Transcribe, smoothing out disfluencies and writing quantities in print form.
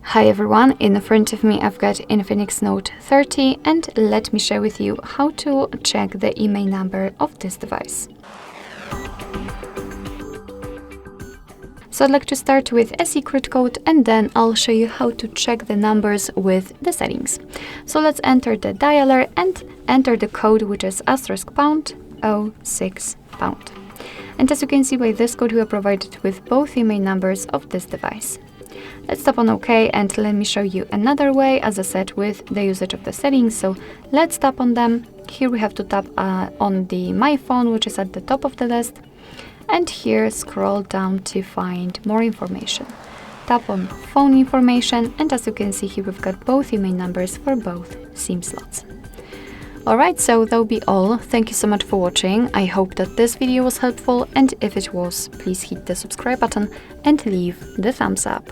Hi everyone, in front of me I've got INFINIX Note 30 and let me share with you how to check the IMEI number of this device. So I'd like to start with a secret code and then I'll show you how to check the numbers with the settings. So let's enter the dialer and enter the code, which is *#06#. And as you can see by this code, we are provided with both IMEI numbers of this device. Let's tap on OK and let me show you another way, as I said, with the usage of the settings. So let's tap on them. Here we have to tap on the My Phone, which is at the top of the list. And here scroll down to find more information. Tap on Phone Information, and as you can see here, we've got both IMEI numbers for both SIM slots. Alright, so that'll be all. Thank you so much for watching. I hope that this video was helpful, and if it was, please hit the subscribe button and leave the thumbs up.